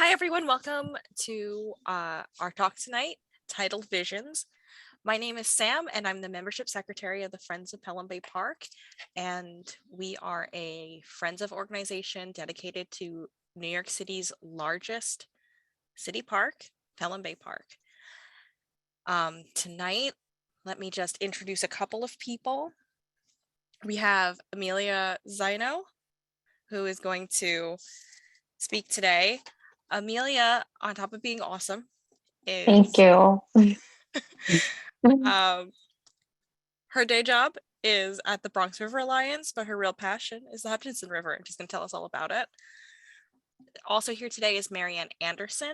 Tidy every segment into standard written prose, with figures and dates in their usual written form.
Hi, everyone. Welcome to our talk tonight, titled Visions. My name is Sam, and I'm the membership secretary of the Friends of Pelham Bay Park. And we are a Friends of organization dedicated to New York City's largest city park, Pelham Bay Park. Tonight, let me just introduce a couple of people. We have Amelia Zaino, who is going to speak today. Amelia, on top of being awesome, Thank is you. um, her day job is at the Bronx River Alliance, but her real passion is the Hutchinson River, and she's going to tell us all about it. Also here today is Marianne Anderson,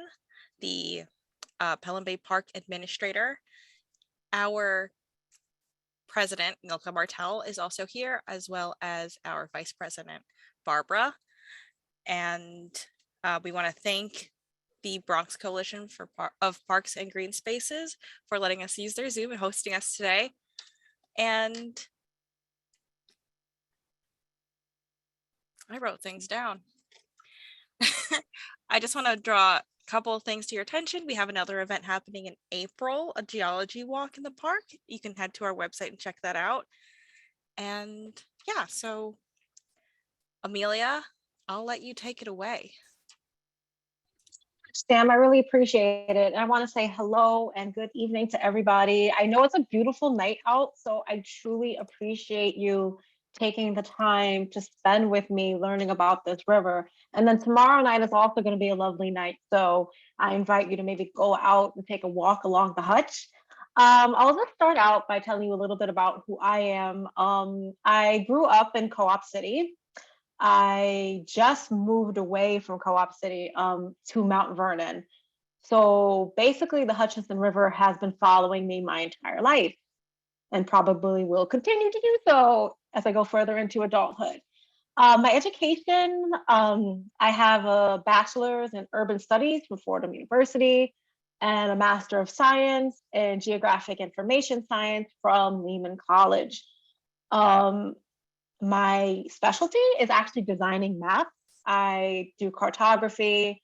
the Pelham Bay Park Administrator. Our president, Milka Martell, is also here, as well as our vice president, Barbara. And we want to thank the Bronx Coalition of Parks and Green Spaces for letting us use their Zoom and hosting us today. And I wrote things down. I just want to draw a couple of things to your attention. We have another event happening in April, a geology walk in the park. You can head to our website and check that out. And yeah, so Amelia, I'll let you take it away. Sam, I really appreciate it. And I want to say hello and good evening to everybody. I know it's a beautiful night out, so I truly appreciate you taking the time to spend with me learning about this river. And then tomorrow night is also going to be a lovely night. So I invite you to maybe go out and take a walk along the Hutch. I'll just start out by telling you a little bit about who I am. I grew up in Co-op City. I just moved away from Co-op City to Mount Vernon. So basically, the Hutchinson River has been following me my entire life and probably will continue to do so as I go further into adulthood. My education, I have a bachelor's in urban studies from Fordham University and a master of science in geographic information science from Lehman College. Um, my specialty is actually designing maps. I do cartography,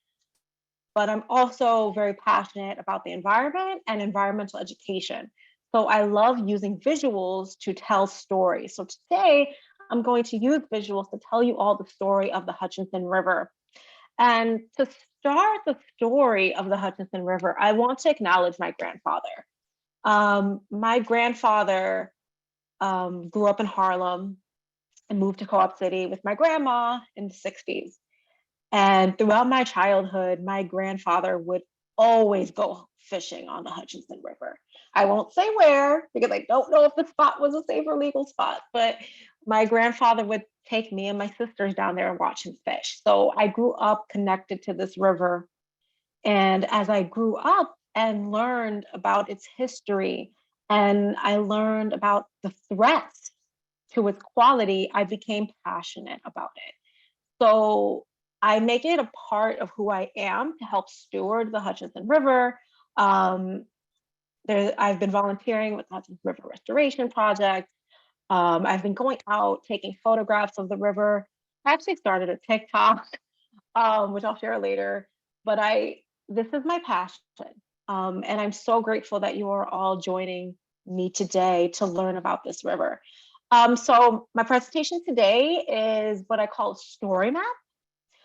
but I'm also very passionate about the environment and environmental education. So I love using visuals to tell stories. So today I'm going to use visuals to tell you all the story of the Hutchinson River. And to start the story of the Hutchinson River, I want to acknowledge my grandfather. My grandfather grew up in Harlem and moved to Co-op City with my grandma in the 60s. And throughout my childhood, my grandfather would always go fishing on the Hutchinson River. I won't say where because I don't know if the spot was a safe or legal spot, but my grandfather would take me and my sisters down there and watch him fish. So I grew up connected to this river. And as I grew up and learned about its history, and I learned about the threats to its quality, I became passionate about it. So I make it a part of who I am to help steward the Hutchinson River. Um, I've been volunteering with the Hutchinson River Restoration Project. I've been going out taking photographs of the river. I actually started a TikTok, which I'll share later. But this is my passion, and I'm so grateful that you are all joining me today to learn about this river. So my presentation today is what I call a story map.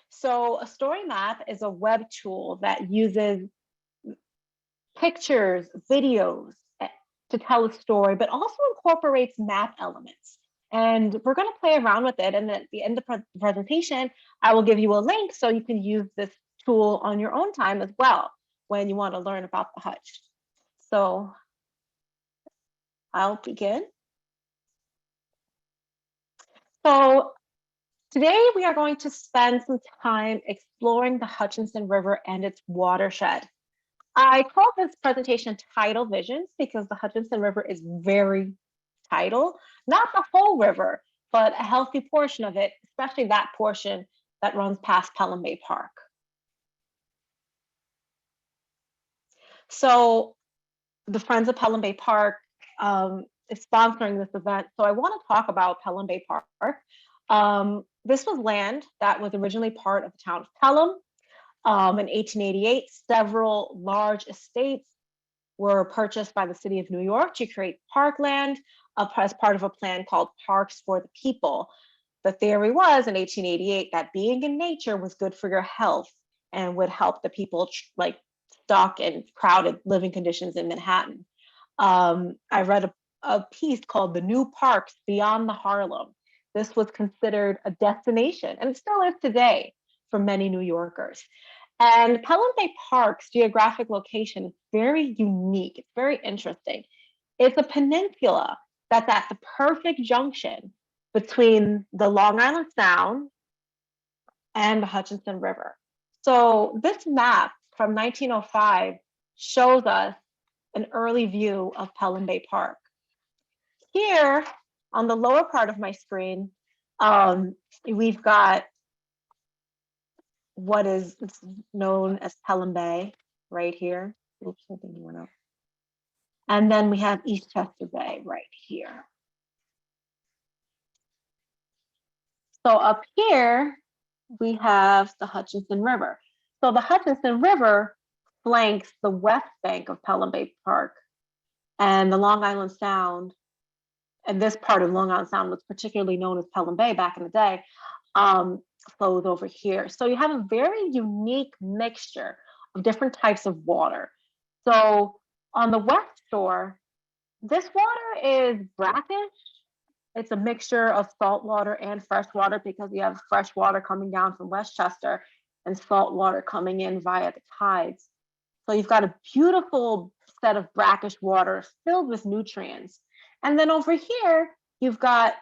So a story map is a web tool that uses pictures, videos to tell a story, but also incorporates map elements. And we're going to play around with it. And at the end of the presentation, I will give you a link so you can use this tool on your own time as well when you want to learn about the Hutch. So I'll begin. So today we are going to spend some time exploring the Hutchinson River and its watershed. I call this presentation Tidal Visions because the Hutchinson River is very tidal, not the whole river, but a healthy portion of it, especially that portion that runs past Pelham Bay Park. So the Friends of Pelham Bay Park is sponsoring this event. So I want to talk about Pelham Bay Park. This was land that was originally part of the town of Pelham. In 1888, several large estates were purchased by the city of New York to create parkland as part of a plan called Parks for the People. The theory was in 1888 that being in nature was good for your health and would help the people like stuck in crowded living conditions in Manhattan. I read a piece called The New Parks Beyond the Harlem. This was considered a destination, and it still is today for many New Yorkers. And Pelham Bay Park's geographic location is very unique. It's very interesting. It's a peninsula that's at the perfect junction between the Long Island Sound and the Hutchinson River. So this map from 1905 shows us an early view of Pelham Bay Park. Here on the lower part of my screen, we've got what is known as Pelham Bay right here. Oops, I think you went up. And then we have Eastchester Bay right here. So up here, we have the Hutchinson River. So the Hutchinson River flanks the west bank of Pelham Bay Park, and the Long Island Sound, and this part of Long Island Sound was particularly known as Pelham Bay back in the day, flows over here. So you have a very unique mixture of different types of water. So on the west shore, this water is brackish. It's a mixture of salt water and fresh water because you have fresh water coming down from Westchester and salt water coming in via the tides. So you've got a beautiful set of brackish water filled with nutrients. And then over here, you've got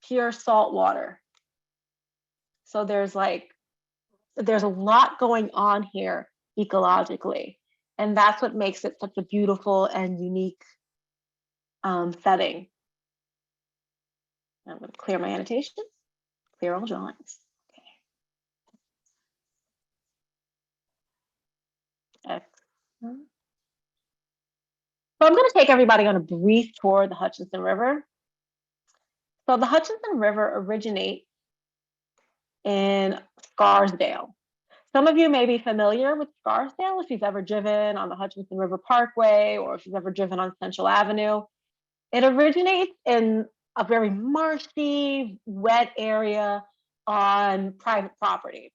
pure salt water. So there's a lot going on here ecologically. And that's what makes it such a beautiful and unique setting. I'm going to clear my annotations, clear all drawings. Okay. Excellent. So I'm going to take everybody on a brief tour of the Hutchinson River. So the Hutchinson River originates in Scarsdale. Some of you may be familiar with Scarsdale if you've ever driven on the Hutchinson River Parkway or if you've ever driven on Central Avenue. It originates in a very marshy, wet area on private property.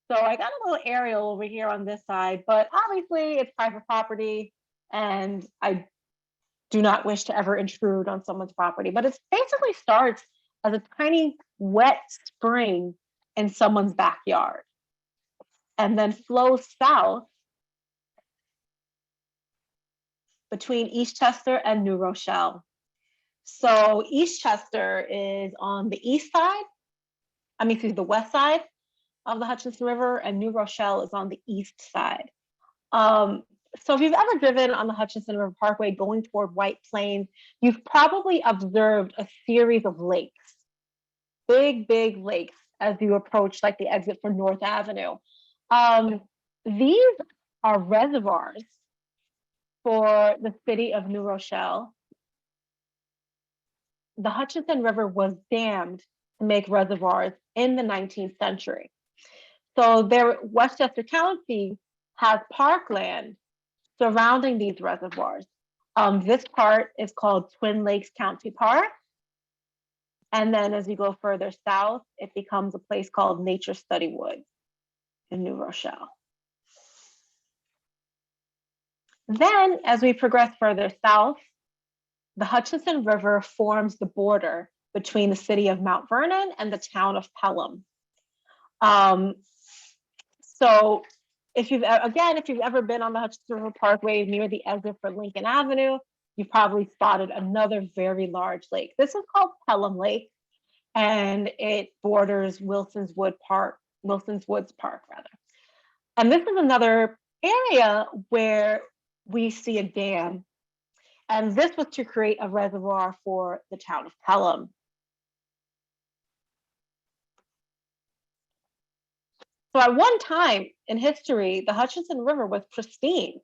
So I got a little aerial over here on this side, but obviously it's private property and I do not wish to ever intrude on someone's property, but it basically starts as a tiny wet spring in someone's backyard and then flows south between Eastchester and New Rochelle. So Eastchester is on the east side, the west side of the Hutchinson River, and New Rochelle is on the east side. So if you've ever driven on the Hutchinson River Parkway going toward White Plains, you've probably observed a series of lakes, big lakes as you approach like the exit for North Avenue. These are reservoirs for the city of New Rochelle. The Hutchinson River was dammed to make reservoirs in the 19th century. So Westchester County has parkland surrounding these reservoirs. This part is called Twin Lakes County Park. And then as you go further south, it becomes a place called Nature Study Woods in New Rochelle. Then as we progress further south, the Hutchinson River forms the border between the city of Mount Vernon and the town of Pelham. So if you've ever been on the Hutchinson River Parkway near the exit for Lincoln Avenue, you've probably spotted another very large lake. This is called Pelham Lake, and it borders Wilson's Woods Park, rather. And this is another area where we see a dam. And this was to create a reservoir for the town of Pelham. So at one time in history, the Hutchinson River was pristine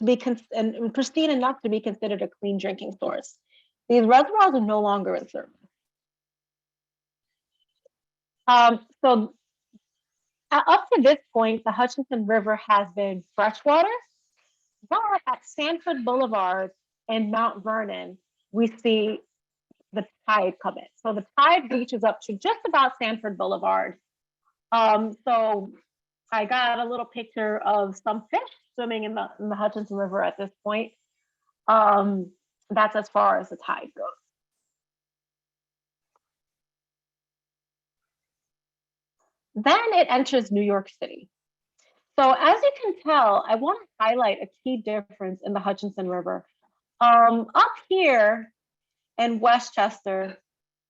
and pristine enough to be considered a clean drinking source. These reservoirs are no longer in service. So up to this point, the Hutchinson River has been freshwater, but at Sanford Boulevard and Mount Vernon, we see the tide come in. So the tide reaches up to just about Sanford Boulevard. So I got a little picture of some fish swimming in the Hutchinson River at this point. That's as far as the tide goes. Then it enters New York City. So as you can tell, I want to highlight a key difference in the Hutchinson River. Up here in Westchester,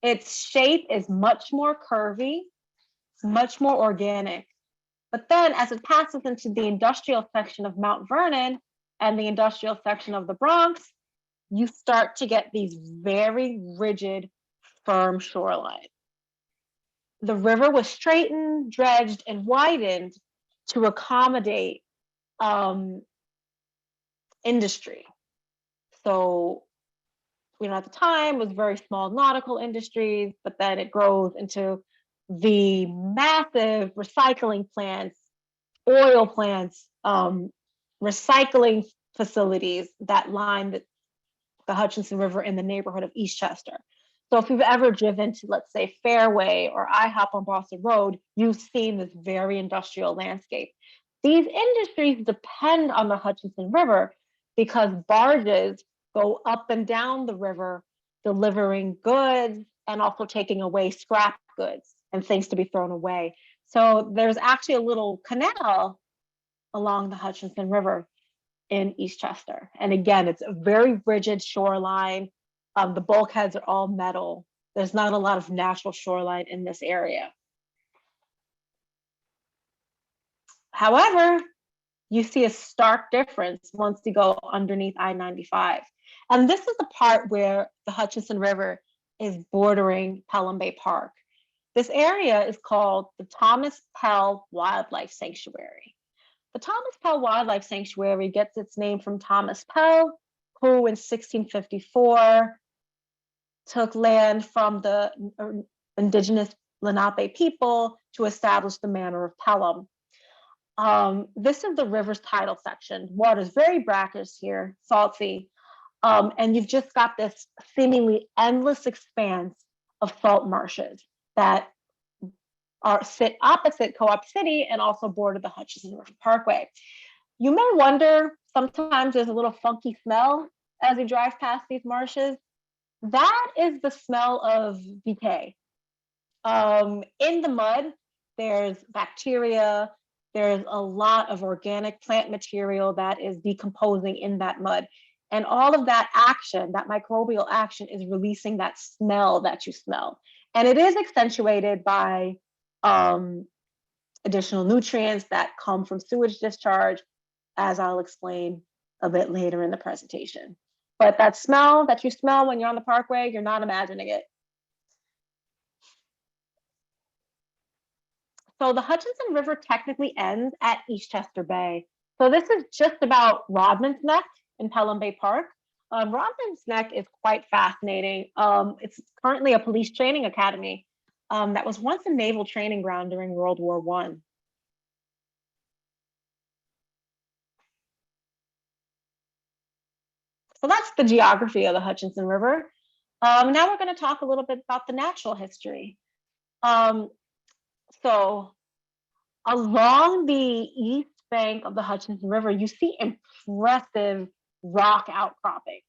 its shape is much more curvy, much more organic. But then as it passes into the industrial section of Mount Vernon and the industrial section of the Bronx, you start to get these very rigid, firm shorelines. The river was straightened, dredged, and widened to accommodate industry. So, at the time it was very small nautical industries, but then it grows into the massive recycling plants, oil plants, recycling facilities that line the Hutchinson River in the neighborhood of Eastchester. So if you've ever driven to, let's say, Fairway or IHOP on Boston Road, you've seen this very industrial landscape. These industries depend on the Hutchinson River because barges go up and down the river, delivering goods and also taking away scrap goods and things to be thrown away. So there's actually a little canal along the Hutchinson River in Eastchester. And again, it's a very rigid shoreline. The bulkheads are all metal. There's not a lot of natural shoreline in this area. However, you see a stark difference once you go underneath I-95. And this is the part where the Hutchinson River is bordering Pelham Bay Park. This area is called the Thomas Pell Wildlife Sanctuary. The Thomas Pell Wildlife Sanctuary gets its name from Thomas Pell, who in 1654 took land from the indigenous Lenape people to establish the manor of Pelham. This is the river's tidal section. Water is very brackish here, salty, and you've just got this seemingly endless expanse of salt marshes that sit opposite Co-op City and also border the Hutchinson River Parkway. You may wonder, sometimes there's a little funky smell as you drive past these marshes. That is the smell of decay. In the mud, there's bacteria, there's a lot of organic plant material that is decomposing in that mud. And all of that action, that microbial action, is releasing that smell that you smell. And it is accentuated by additional nutrients that come from sewage discharge, as I'll explain a bit later in the presentation. But that smell that you smell when you're on the parkway, you're not imagining it. So the Hutchinson River technically ends at Eastchester Bay. So this is just about Rodman's Neck in Pelham Bay Park. Rodman's Neck is quite fascinating. It's currently a police training academy that was once a naval training ground during World War I. So that's the geography of the Hutchinson River. Now we're going to talk a little bit about the natural history. So along the east bank of the Hutchinson River, you see impressive rock outcroppings.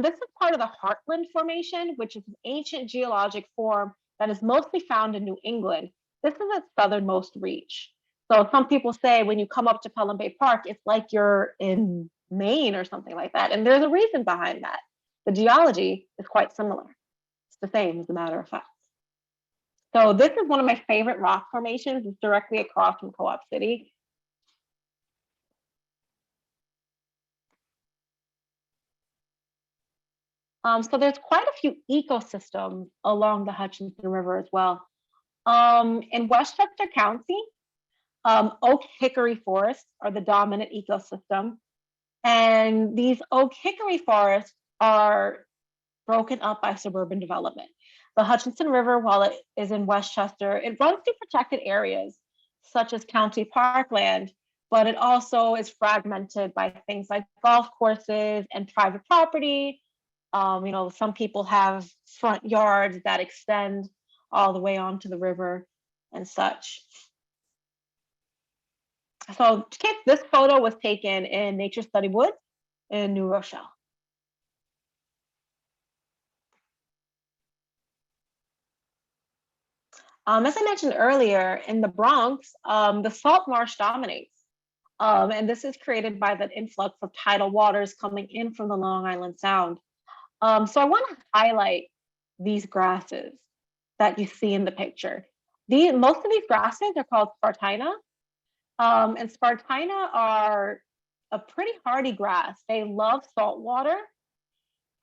This is part of the Heartland Formation, which is an ancient geologic form that is mostly found in New England. This is its southernmost reach. So some people say when you come up to Pelham Bay Park, it's like you're in Maine or something like that. And there's a reason behind that. The geology is quite similar. It's the same, as a matter of fact. So this is one of my favorite rock formations. It's directly across from Co-op City. So there's quite a few ecosystems along the Hutchinson River as well. In Westchester County, oak hickory forests are the dominant ecosystem. And these oak hickory forests are broken up by suburban development. The Hutchinson River, while it is in Westchester, it runs through protected areas. such as county parkland, but it also is fragmented by things like golf courses and private property. Some people have front yards that extend all the way onto the river and such. So this photo was taken in Nature Study Woods in New Rochelle. As I mentioned earlier, in the Bronx, the salt marsh dominates. And this is created by the influx of tidal waters coming in from the Long Island Sound. So I want to highlight these grasses that you see in the picture. Most of these grasses are called Spartina. And Spartina are a pretty hardy grass. They love salt water,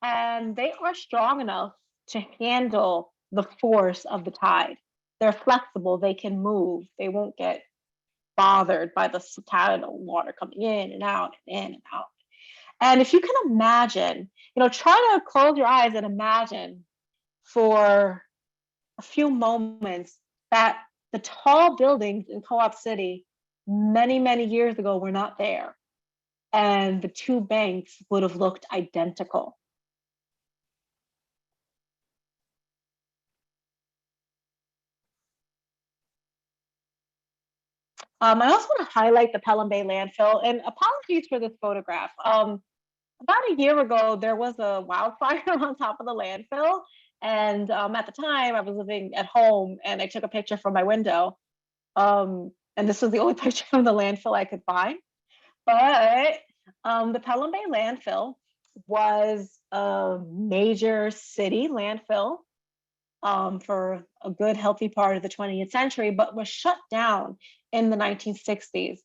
and they are strong enough to handle the force of the tide. They're flexible, they can move, they won't get bothered by the tidal water coming in and out and in and out. And if you can imagine, try to close your eyes and imagine for a few moments that the tall buildings in Co-op City many, many years ago were not there. And the two banks would have looked identical. I also want to highlight the Pelham Bay landfill, and apologies for this photograph. About a year ago, there was a wildfire on top of the landfill. And at the time, I was living at home and I took a picture from my window. And this was the only picture of the landfill I could find. But the Pelham Bay landfill was a major city landfill for a good, healthy part of the 20th century, but was shut down in the 1960s.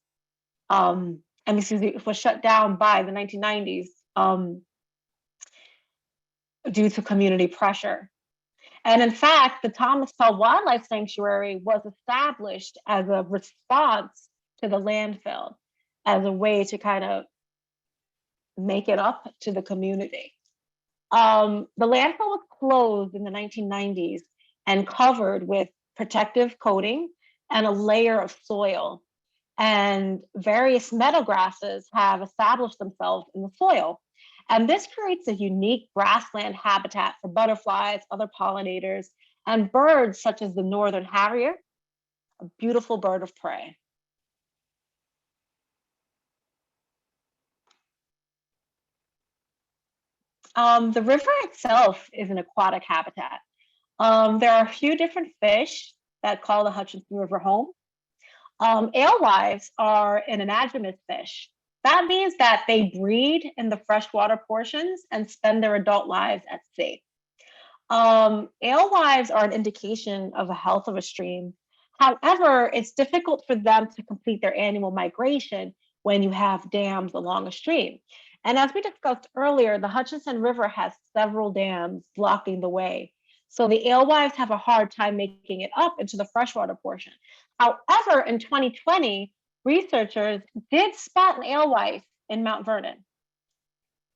It was shut down by the 1990s due to community pressure. And in fact, the Thomas Pell Wildlife Sanctuary was established as a response to the landfill, as a way to kind of make it up to the community. The landfill was closed in the 1990s and covered with protective coating and a layer of soil. And various meadow grasses have established themselves in the soil. And this creates a unique grassland habitat for butterflies, other pollinators, and birds such as the northern harrier, a beautiful bird of prey. The river itself is an aquatic habitat. There are a few different fish that call the Hutchinson River home. Alewives are an anadromous fish. That means that they breed in the freshwater portions and spend their adult lives at sea. Alewives are an indication of the health of a stream. However, it's difficult for them to complete their annual migration when you have dams along a stream. And as we discussed earlier, the Hutchinson River has several dams blocking the way. So the alewives have a hard time making it up into the freshwater portion. However, in 2020, researchers did spot an alewife in Mount Vernon,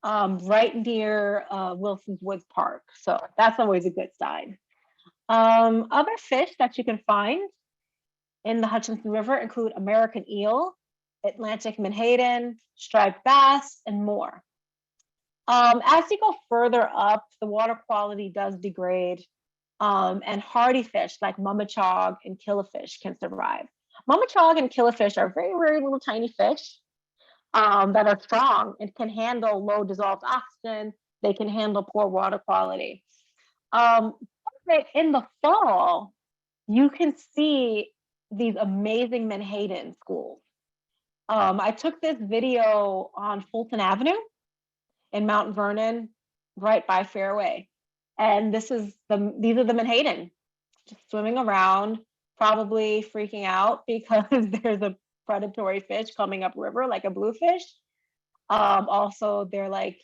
right near Wilson's Woods Park. So that's always a good sign. Other fish that you can find in the Hutchinson River include American eel, Atlantic menhaden, striped bass, and more. As you go further up, the water quality does degrade, and hardy fish like mummichog and killifish can survive. Mummichog and killifish are very, very little tiny fish that are strong and can handle low dissolved oxygen. They can handle poor water quality. In the fall, you can see these amazing menhaden schools. I took this video on Fulton Avenue in Mount Vernon, right by Fairway. And these are the menhaden just swimming around, probably freaking out because there's a predatory fish coming upriver like a bluefish. Also, they're like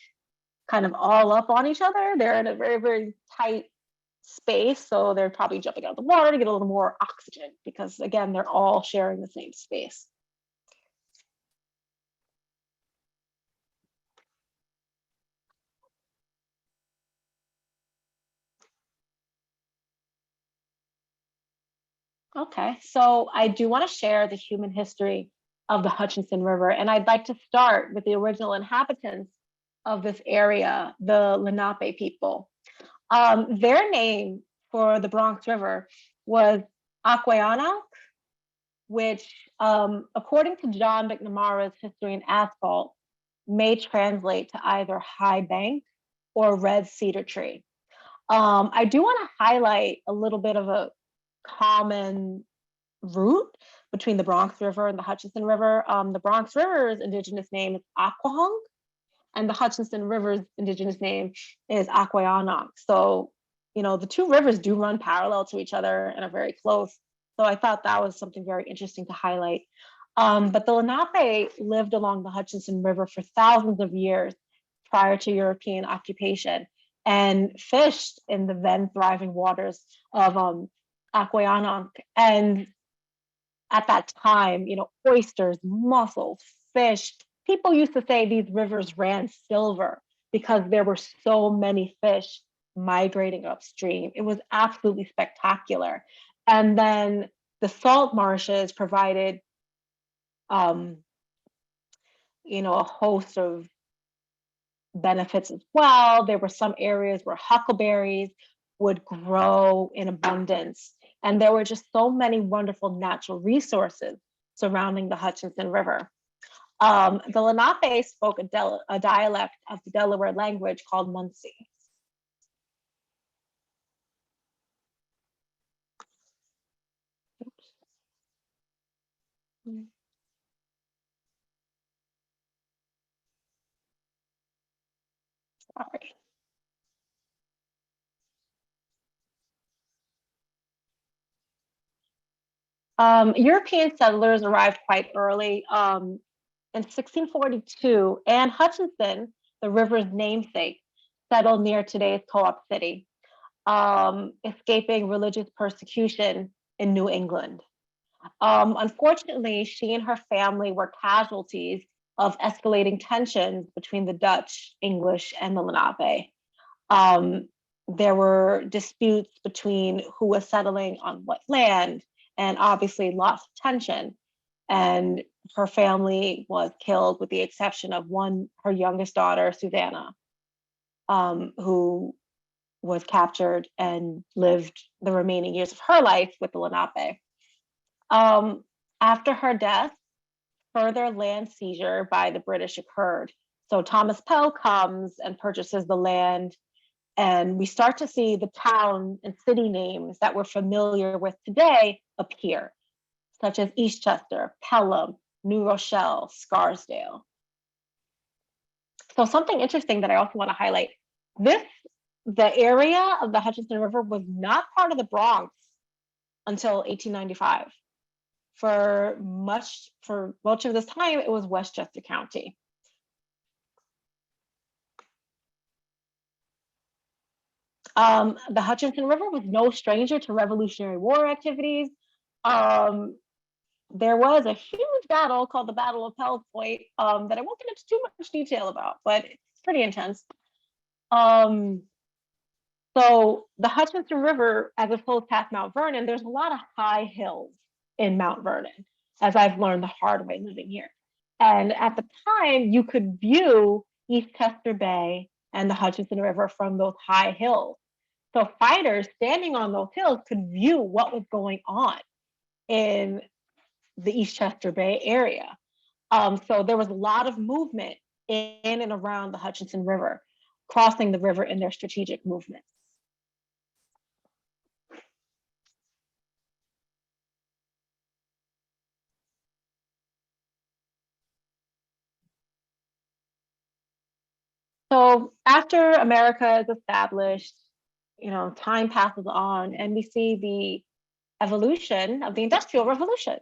kind of all up on each other. They're in a very, very tight space. So they're probably jumping out of the water to get a little more oxygen because, again, they're all sharing the same space. Okay, so I do want to share the human history of the Hutchinson River, and I'd like to start with the original inhabitants of this area, the Lenape people. Their name for the Bronx River was Aquayana, which, according to John McNamara's History in Asphalt, may translate to either high bank or red cedar tree. I do want to highlight a little bit of a common route between the Bronx River and the Hutchinson River. The Bronx River's indigenous name is Aquahong, and the Hutchinson River's indigenous name is Aquayanok. So, the two rivers do run parallel to each other and are very close. So I thought that was something very interesting to highlight. But the Lenape lived along the Hutchinson River for thousands of years prior to European occupation and fished in the then thriving waters of Aquayanok. And at that time, oysters, mussels, fish. People used to say these rivers ran silver because there were so many fish migrating upstream. It was absolutely spectacular. And then the salt marshes provided, a host of benefits as well. There were some areas where huckleberries would grow in abundance. And there were just so many wonderful natural resources surrounding the Hutchinson River. The Lenape spoke a dialect of the Delaware language called Munsee. Oops. Sorry. European settlers arrived quite early. In 1642, and Hutchinson, the river's namesake, settled near today's Co-op City, escaping religious persecution in New England. Unfortunately, she and her family were casualties of escalating tensions between the Dutch, English, and the Lenape. Um, there were disputes between who was settling on what land, and obviously lots of tension. And her family was killed, with the exception of her youngest daughter, Susanna, who was captured and lived the remaining years of her life with the Lenape. After her death, further land seizure by the British occurred. So Thomas Pell comes and purchases the land, and we start to see the town and city names that we're familiar with today appear, such as Eastchester, Pelham, New Rochelle, Scarsdale. So something interesting that I also want to highlight, the area of the Hutchinson River was not part of the Bronx until 1895. For much of this time, it was Westchester County. The Hutchinson River was no stranger to Revolutionary War activities. There was a huge battle called the Battle of Pell's Point that I won't get into too much detail about, but it's pretty intense. So the Hutchinson River, as it flows past Mount Vernon, there's a lot of high hills in Mount Vernon, as I've learned the hard way living here. And at the time, you could view Eastchester Bay and the Hutchinson River from those high hills. So fighters standing on those hills could view what was going on in the Eastchester Bay area. So there was a lot of movement in and around the Hutchinson River, crossing the river in their strategic movements. So after America is established, time passes on, and we see the evolution of the Industrial Revolution.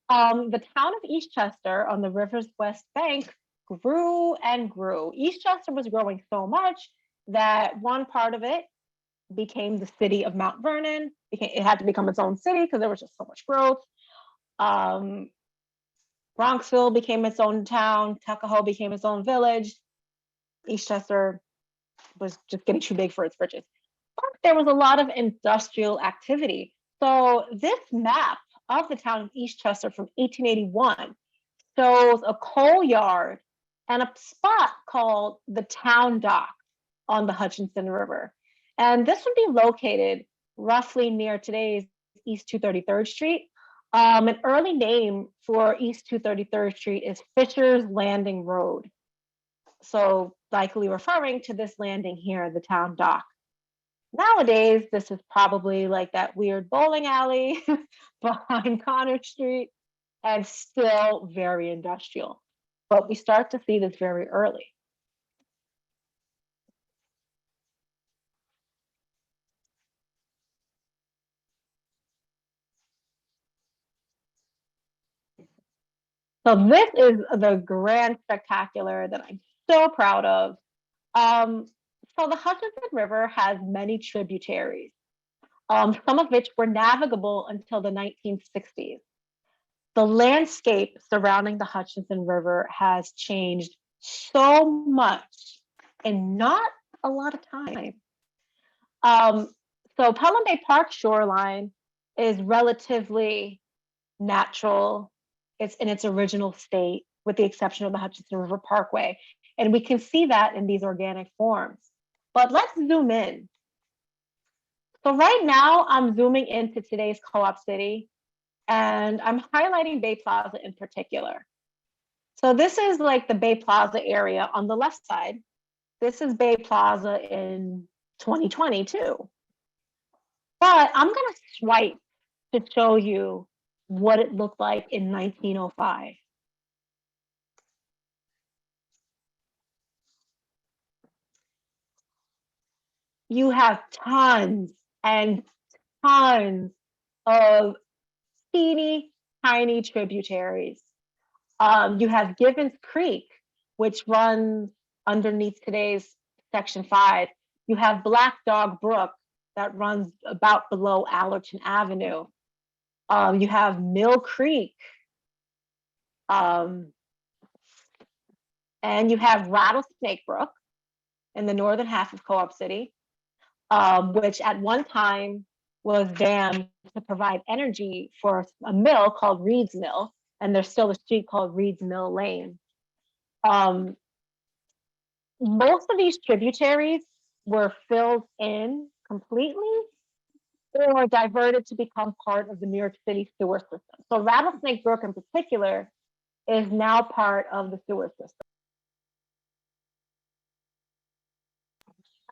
The town of Eastchester on the river's west bank grew and grew. Eastchester was growing so much that one part of it became the city of Mount Vernon. It had to become its own city because there was just so much growth. Bronxville became its own town. Tuckahoe became its own village. Eastchester was just getting too big for its britches. But there was a lot of industrial activity So this map of the town of Eastchester from 1881 shows a coal yard and a spot called the town dock on the Hutchinson River. And this would be located roughly near today's East 233rd Street. An early name for East 233rd Street is Fisher's Landing Road. So likely referring to this landing here, the town dock. Nowadays, this is probably like that weird bowling alley behind Connor Street and still very industrial. But we start to see this very early. So this is the grand spectacular that I'm so proud of. Um, so the Hutchinson River has many tributaries, some of which were navigable until the 1960s. The landscape surrounding the Hutchinson River has changed so much in not a lot of time. Um, so Pelham Bay Park shoreline is relatively natural. It's in its original state, with the exception of the Hutchinson River Parkway. And we can see that in these organic forms. But let's zoom in. So right now I'm zooming into today's Co-op City, and I'm highlighting Bay Plaza in particular. So this is like the Bay Plaza area on the left side. This is Bay Plaza in 2022. But I'm gonna swipe to show you what it looked like in 1905. You have tons and tons of teeny tiny tributaries. You have Givens Creek, which runs underneath today's Section 5. You have Black Dog Brook that runs about below Allerton Avenue. You have Mill Creek. And you have Rattlesnake Brook in the northern half of Co-op City, which at one time was dammed to provide energy for a mill called Reed's Mill, and there's still a street called Reed's Mill Lane. Most of these tributaries were filled in completely or diverted to become part of the New York City sewer system. So Rattlesnake Brook in particular is now part of the sewer system.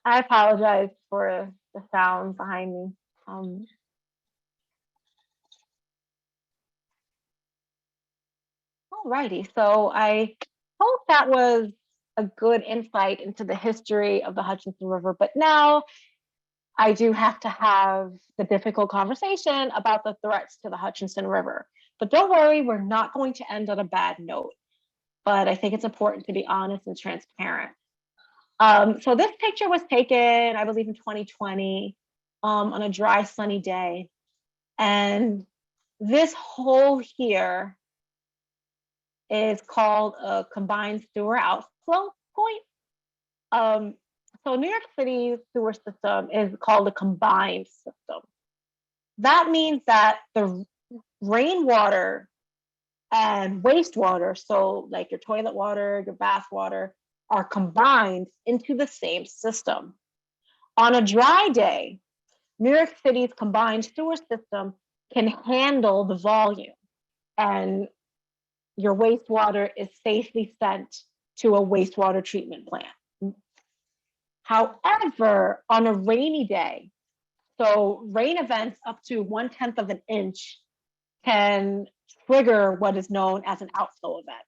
I apologize for the sound behind me. Alrighty, so I hope that was a good insight into the history of the Hutchinson River, but now I do have to have the difficult conversation about the threats to the Hutchinson River. But don't worry, we're not going to end on a bad note. But I think it's important to be honest and transparent. So this picture was taken, I believe, in 2020 on a dry, sunny day. And this hole here is called a combined sewer outflow point. So New York City's sewer system is called a combined system. That means that the rainwater and wastewater, so like your toilet water, your bath water, are combined into the same system. On a dry day, New York City's combined sewer system can handle the volume, and your wastewater is safely sent to a wastewater treatment plant. However, on a rainy day, so rain events up to 1/10 of an inch can trigger what is known as an outflow event.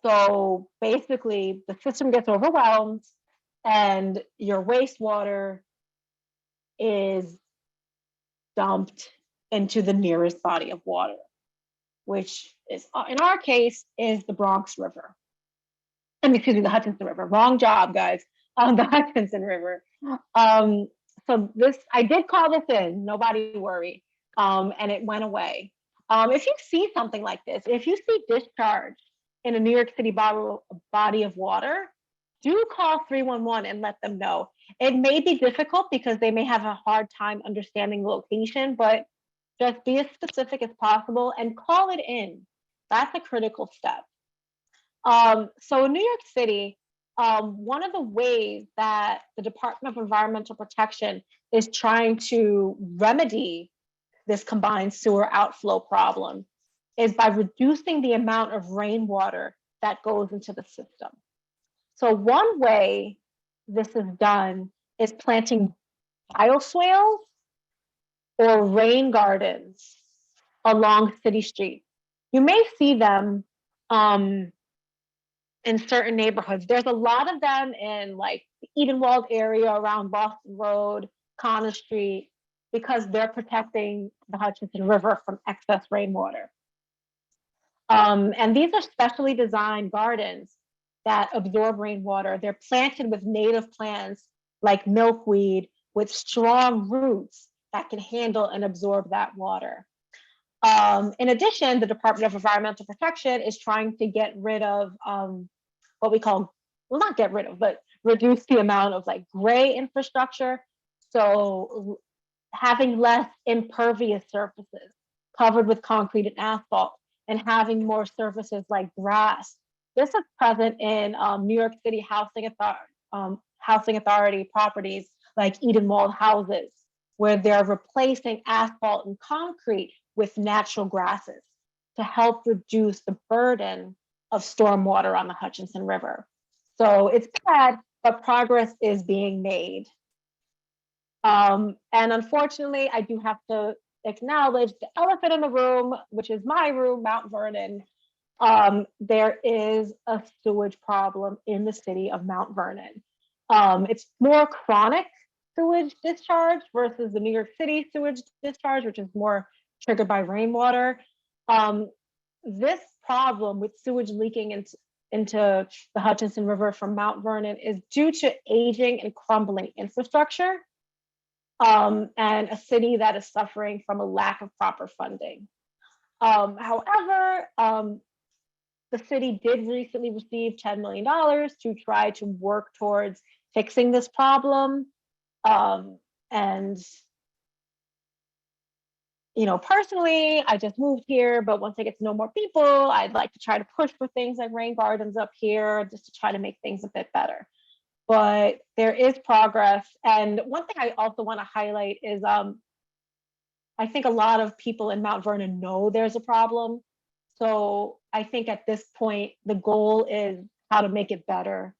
So basically, the system gets overwhelmed and your wastewater is dumped into the nearest body of water, which is, in our case, is the Bronx River. Excuse me, the Hutchinson River. Wrong job, guys. On the Hutchinson River. So this, I did call this in, nobody worry. And it went away. If you see something like this, if you see discharge in a New York City body of water, do call 311 and let them know. It may be difficult because they may have a hard time understanding the location, but just be as specific as possible and call it in. That's a critical step. So in New York City, one of the ways that the Department of Environmental Protection is trying to remedy this combined sewer outflow problem is by reducing the amount of rainwater that goes into the system. So one way this is done is planting bioswales or rain gardens along city streets. You may see them in certain neighborhoods. There's a lot of them in like the Edenwald area around Boston Road, Connor Street, because they're protecting the Hutchinson River from excess rainwater. And these are specially designed gardens that absorb rainwater. They're planted with native plants like milkweed with strong roots that can handle and absorb that water. In addition, the Department of Environmental Protection is trying to get rid of what we call, well, not get rid of, but reduce the amount of like gray infrastructure. So having less impervious surfaces covered with concrete and asphalt, and having more surfaces like grass. This is present in New York City housing authority properties like Edenwald houses, where they're replacing asphalt and concrete with natural grasses to help reduce the burden of stormwater on the Hutchinson River. So it's bad, but progress is being made. And unfortunately, I do have to acknowledge the elephant in the room, which is my room, Mount Vernon. There is a sewage problem in the city of Mount Vernon. It's more chronic sewage discharge versus the New York City sewage discharge, which is more triggered by rainwater. This problem with sewage leaking into the Hutchinson River from Mount Vernon is due to aging and crumbling infrastructure, and a city that is suffering from a lack of proper funding. However, the city did recently receive $10 million to try to work towards fixing this problem. And you know, personally, I just moved here, but once I get to know more people, I'd like to try to push for things like rain gardens up here just to try to make things a bit better. But there is progress. And one thing I also want to highlight is I think a lot of people in Mount Vernon know there's a problem. So I think at this point, the goal is how to make it better,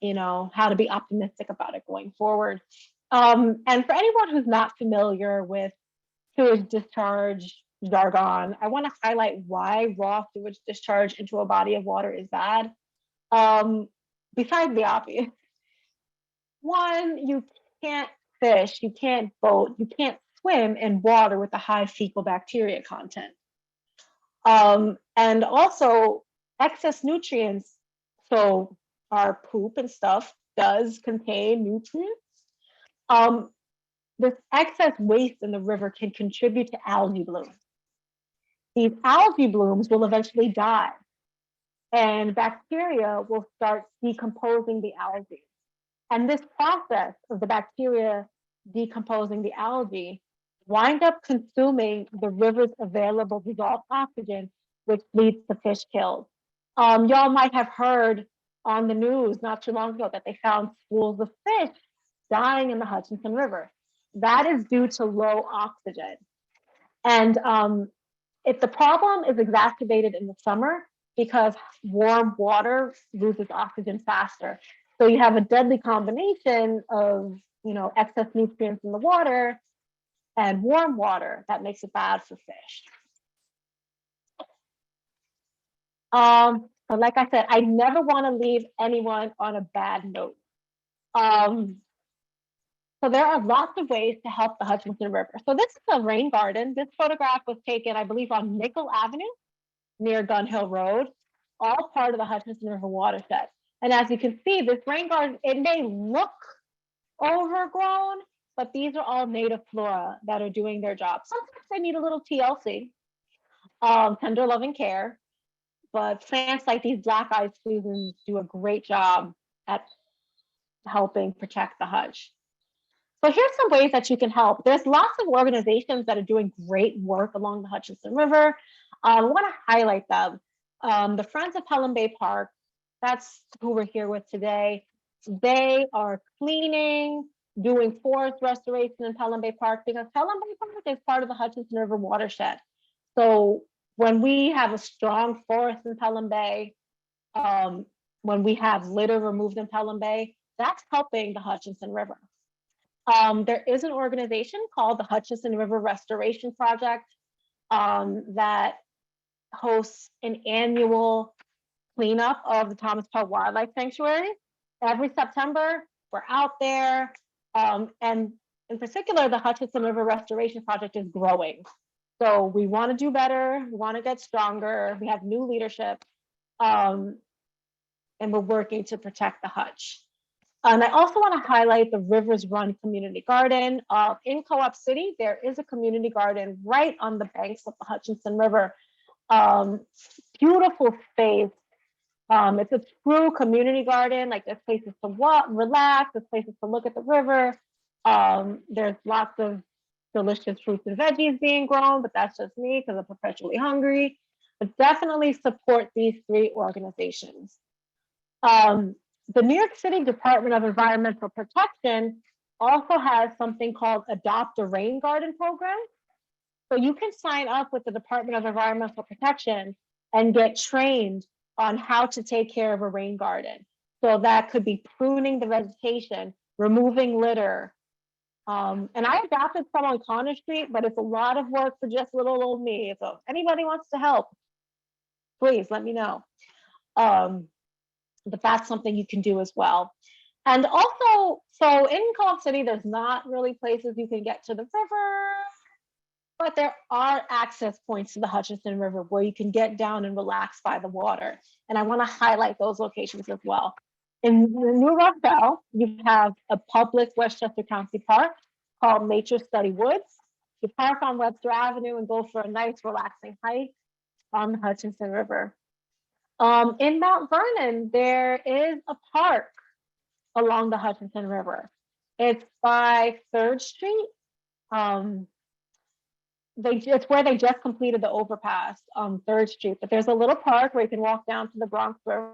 you know, how to be optimistic about it going forward. And for anyone who's not familiar with sewage discharge jargon, I want to highlight why raw sewage discharge into a body of water is bad. Besides the obvious. One, you can't fish, you can't boat, you can't swim in water with a high fecal bacteria content. And also excess nutrients, so our poop and stuff does contain nutrients. This excess waste in the river can contribute to algae blooms. These algae blooms will eventually die, and bacteria will start decomposing the algae. And this process of the bacteria decomposing the algae wind up consuming the river's available dissolved oxygen, which leads to fish kills. Y'all might have heard on the news not too long ago that they found schools of fish dying in the Hutchinson River. That is due to low oxygen. And if the problem is exacerbated in the summer because warm water loses oxygen faster. So you have a deadly combination of, you know, excess nutrients in the water and warm water that makes it bad for fish. But like I said, I never want to leave anyone on a bad note. So there are lots of ways to help the Hutchinson River. So this is a rain garden. This photograph was taken, I believe, on Nickel Avenue near Gun Hill Road, all part of the Hutchinson River watershed. And as you can see, this rain garden, it may look overgrown, but these are all native flora that are doing their job. Sometimes they need a little TLC, tender loving care, but plants like these black-eyed Susans do a great job at helping protect the Hutch. So here's some ways that you can help. There's lots of organizations that are doing great work along the Hutchinson River. I want to highlight them. The Friends of Pelham Bay Park, that's who we're here with today. They are cleaning, doing forest restoration in Pelham Bay Park, because Pelham Bay Park is part of the Hutchinson River watershed. So when we have a strong forest in Pelham Bay, when we have litter removed in Pelham Bay, that's helping the Hutchinson River. There is an organization called the Hutchinson River Restoration Project that hosts an annual cleanup of the Thomas Parr Wildlife Sanctuary. Every September, we're out there. And in particular, the Hutchinson River Restoration Project is growing. So we want to do better. We want to get stronger. We have new leadership. And we're working to protect the Hutch. And I also want to highlight the Rivers Run Community Garden. In Co-op City, there is a community garden right on the banks of the Hutchinson River. Beautiful space. It's a true community garden. Like, there's places to walk, relax, there's places to look at the river. There's lots of delicious fruits and veggies being grown, but that's just me because I'm perpetually hungry. But definitely support these three organizations. The New York City Department of Environmental Protection also has something called Adopt a Rain Garden program. So you can sign up with the Department of Environmental Protection and get trained on how to take care of a rain garden. So that could be pruning the vegetation, removing litter. And I adopted some on Connor Street, but it's a lot of work for just little old me. So if anybody wants to help, please let me know. But that's something you can do as well. And also, so in Co-op City, there's not really places you can get to the river, but there are access points to the Hutchinson River where you can get down and relax by the water. And I want to highlight those locations as well. In New Rochelle, you have a public Westchester County park called Nature Study Woods. You park on Webster Avenue and go for a nice relaxing hike on the Hutchinson River. In Mount Vernon, there is a park along the Hutchinson River. It's by 3rd Street. It's where they just completed the overpass on 3rd Street, but there's a little park where you can walk down to the Bronx River.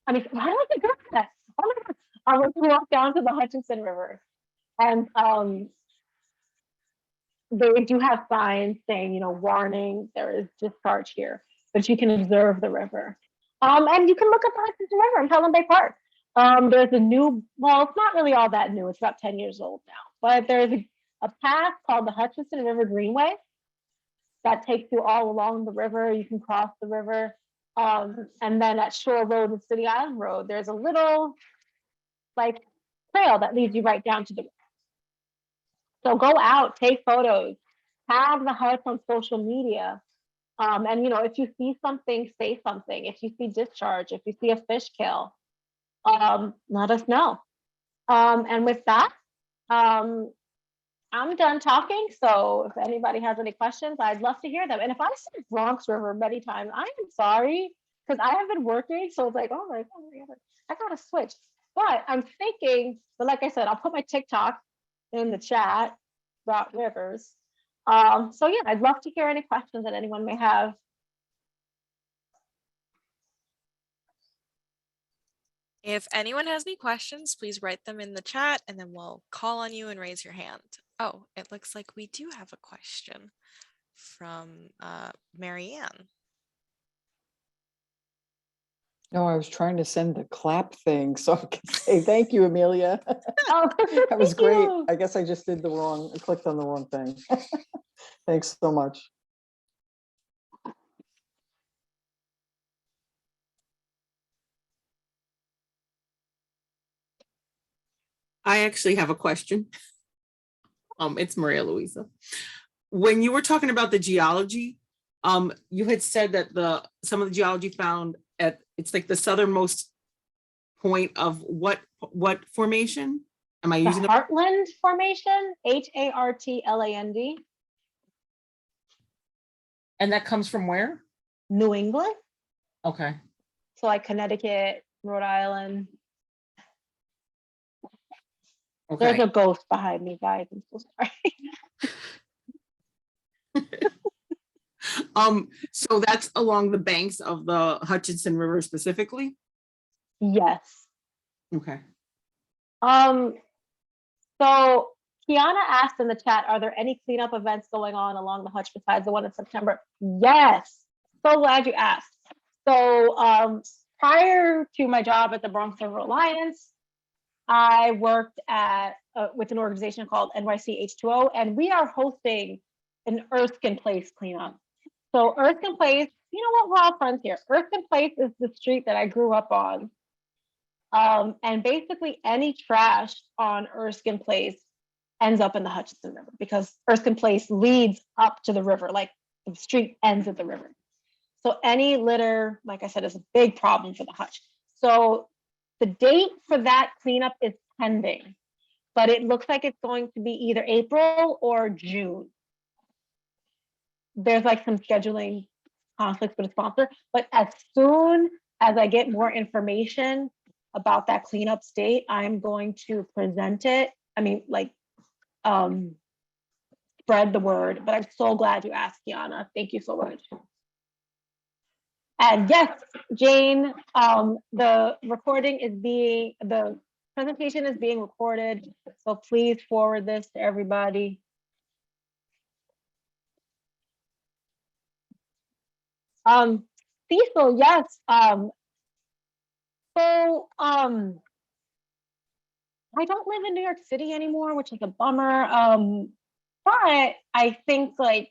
I mean, why do I think of that? Oh my God. I want to walk down to the Hutchinson River. And they do have signs saying, warning, there is discharge here, but you can observe the river. And you can look at the Hutchinson River in Pelham Bay Park. There's a new, well, it's not really all that new. It's about 10 years old now, but there's a path called the Hutchinson River Greenway that takes you all along the river. You can cross the river. And then at Shore Road and City Island Road, there's a little trail that leads you right down to the river. So go out, take photos, tag the Hutch on social media. And if you see something, say something. If you see discharge, if you see a fish kill, let us know. And with that, I'm done talking. So if anybody has any questions, I'd love to hear them. And if I said Bronx River many times, I am sorry, because I have been working. So it's like, oh my God, I gotta switch. But I'm thinking, but like I said, I'll put my TikTok in the chat about rivers. So yeah, I'd love to hear any questions that anyone may have. If anyone has any questions, please write them in the chat and then we'll call on you and raise your hand. Oh, it looks like we do have a question from Marianne. No, I was trying to send the clap thing so I can say thank you, Amelia. Oh, That was great. you. I guess I just did I clicked on the wrong thing. Thanks so much. I actually have a question. It's Maria Louisa. When you were talking about the geology, you had said that some of the geology found at it's like the southernmost point of what formation? Am I using the Heartland Formation? Hartland. And that comes from where? New England. Okay. So like Connecticut, Rhode Island. There's Okay. a ghost behind me, guys. I'm so sorry. So that's along the banks of the Hutchinson River specifically? Yes. Okay. Um, so Kiana asked in the chat, are there any cleanup events going on along the Hutch besides the one in September? Yes. So glad you asked. So prior to my job at the Bronx River Alliance, I worked at with an organization called NYC H2O, and we are hosting an Erskine Place cleanup. So Erskine Place, you know what, we're all friends here. Erskine Place is the street that I grew up on. And basically any trash on Erskine Place ends up in the Hutchinson River because Erskine Place leads up to the river, like the street ends at the river. So any litter, like I said, is a big problem for the Hutch. So the date for that cleanup is pending, but it looks like it's going to be either April or June. There's like some scheduling conflicts with a sponsor, but as soon as I get more information about that cleanup date, I'm going to present it. I mean, like, spread the word, but I'm so glad you asked, Kiana. Thank you so much. And yes, Jane, the presentation is being recorded, so please forward this to everybody. Cecil, yes. I don't live in New York City anymore, which is a bummer. But I think like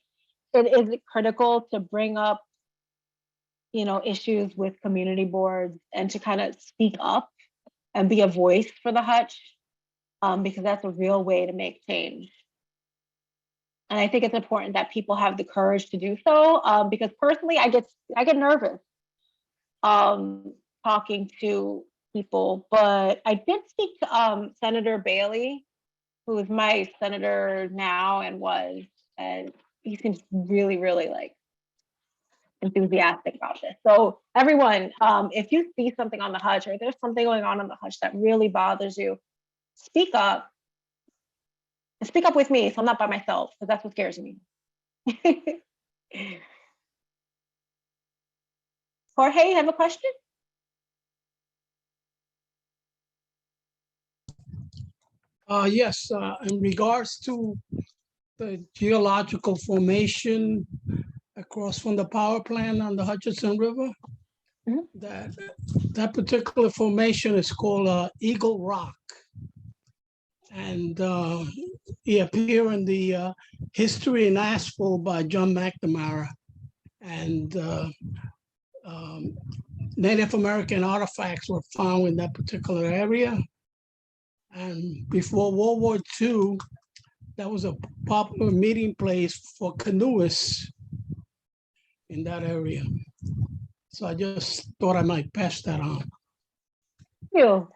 it is critical to bring up, you know, issues with community boards and to kind of speak up and be a voice for the Hutch, because that's a real way to make change. And I think it's important that people have the courage to do so, because personally, I get nervous talking to people. But I did speak to Senator Bailey, who is my senator now and was, and he seems really, really like enthusiastic about this. So everyone, if you see something on the Hutch or there's something going on the Hutch that really bothers you, speak up. And speak up with me, so I'm not by myself, because that's what scares me. Jorge, you have a question? Yes, in regards to the geological formation across from the power plant on the Hutchinson River, Mhm. that particular formation is called Eagle Rock. And it appeared in the History in Asphalt by John McNamara. And Native American artifacts were found in that particular area. And before World War II, that was a popular meeting place for canoeists in that area. So I just thought I might pass that on. Thank you.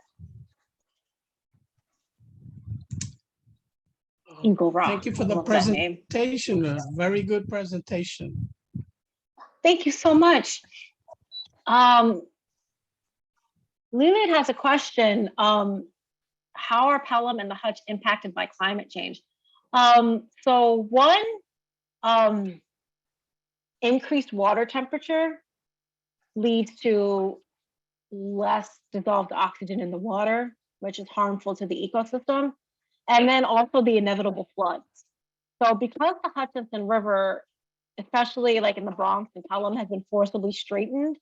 Eagle Rock. Thank you for I the love that name. presentation, a very good presentation. Thank you so much. Lilith has a question. How are Pelham and the Hutch impacted by climate change? So one, increased water temperature leads to less dissolved oxygen in the water, which is harmful to the ecosystem. And then also the inevitable floods. So because the Hutchinson River, especially like in the Bronx and Pelham, has been forcibly straightened,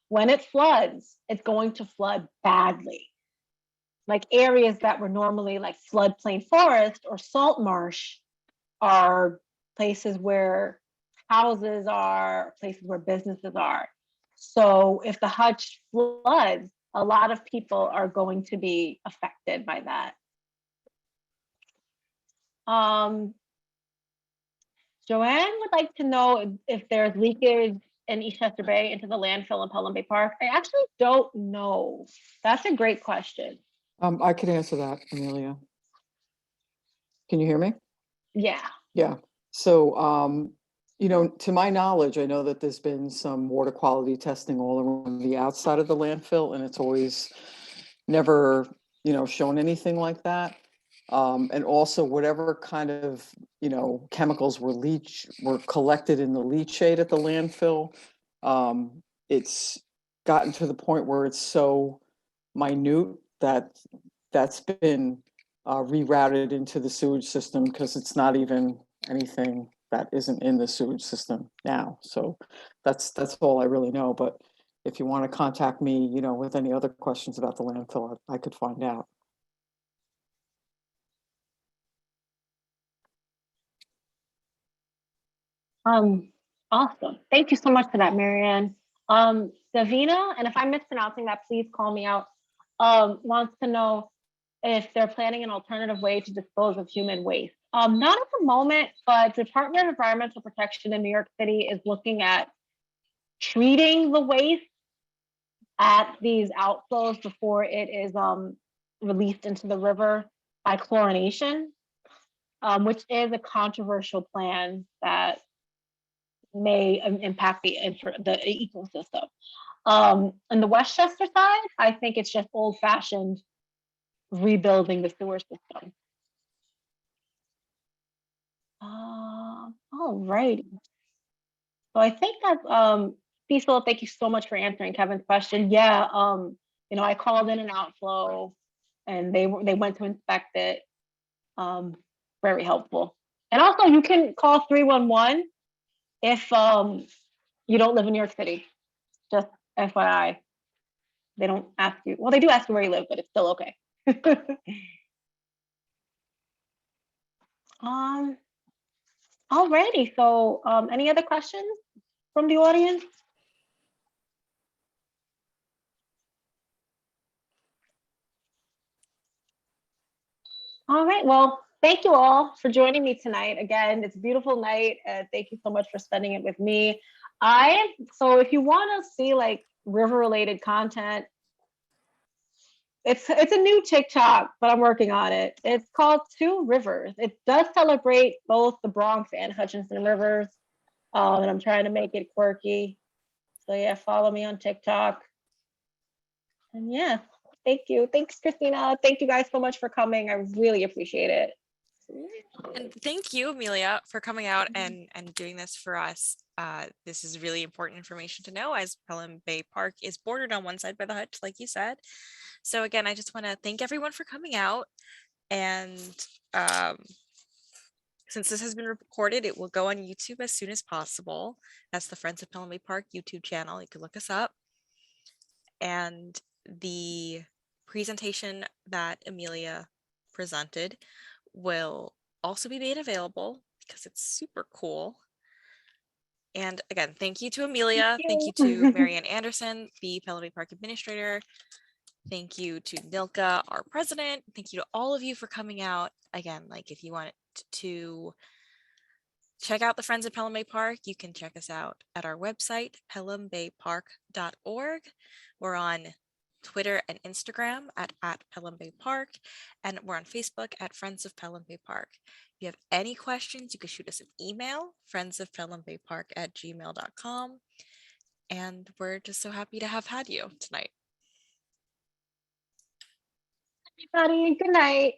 when it floods, it's going to flood badly. Like areas that were normally like floodplain forest or salt marsh are places where houses are, places where businesses are. So if the Hutch floods, a lot of people are going to be affected by that. Joanne would like to know if there's leakage in Eastchester Bay into the landfill in Pelham Bay Park. I actually don't know. That's a great question. I could answer that, Amelia. Can you hear me? Yeah. Yeah. So, you know, to my knowledge, I know that there's been some water quality testing all around the outside of the landfill, and it's always never, you know, shown anything like that. And also whatever kind of, chemicals were collected in the leachate at the landfill. It's gotten to the point where it's so minute that that's been rerouted into the sewage system because it's not even anything that isn't in the sewage system now. So that's all I really know. But if you want to contact me, with any other questions about the landfill, I could find out. Awesome. Thank you so much for that, Marianne. Davina, and if I'm mispronouncing that, please call me out, wants to know if they're planning an alternative way to dispose of human waste. Not at the moment, but Department of Environmental Protection in New York City is looking at treating the waste at these outflows before it is released into the river by chlorination, which is a controversial plan that may impact the ecosystem. On the Westchester side, I think it's just old-fashioned rebuilding the sewer system. All righty. So I think that Cecil, thank you so much for answering Kevin's question. Yeah, I called in an outflow and they went to inspect it. Very helpful. And also you can call 311 if you don't live in New York City. Just FYI. They don't ask you. Well, they do ask you where you live, but it's still okay. Alrighty. So any other questions from the audience? All right. Well, thank you all for joining me tonight. Again, it's a beautiful night. Thank you so much for spending it with me. So if you want to see like river related content, it's a new TikTok, but I'm working on it. It's called Two Rivers. It does celebrate both the Bronx and Hutchinson Rivers. And I'm trying to make it quirky. So yeah, follow me on TikTok. And yeah, thank you. Thanks, Christina. Thank you guys so much for coming. I really appreciate it. And thank you, Amelia, for coming out and doing this for us. This is really important information to know, as Pelham Bay Park is bordered on one side by the Hutch, like you said. So again, I just want to thank everyone for coming out. And since this has been recorded, it will go on YouTube as soon as possible. That's the Friends of Pelham Bay Park YouTube channel. You can look us up. And the presentation that Amelia presented will also be made available because it's super cool. And again, thank you to Amelia. Thank you to Marianne Anderson, the Pelham Bay Park Administrator. Thank you to Nilka, our president. Thank you to all of you for coming out. Again, like if you want to check out the Friends of Pelham Bay Park, you can check us out at our website, pelhambaypark.org. We're on Twitter and Instagram at Pelham Bay Park, and we're on Facebook at Friends of Pelham Bay Park. If you have any questions, you can shoot us an email, friendsofpelhambaypark@gmail.com. And we're just so happy to have had you tonight. Everybody, good night.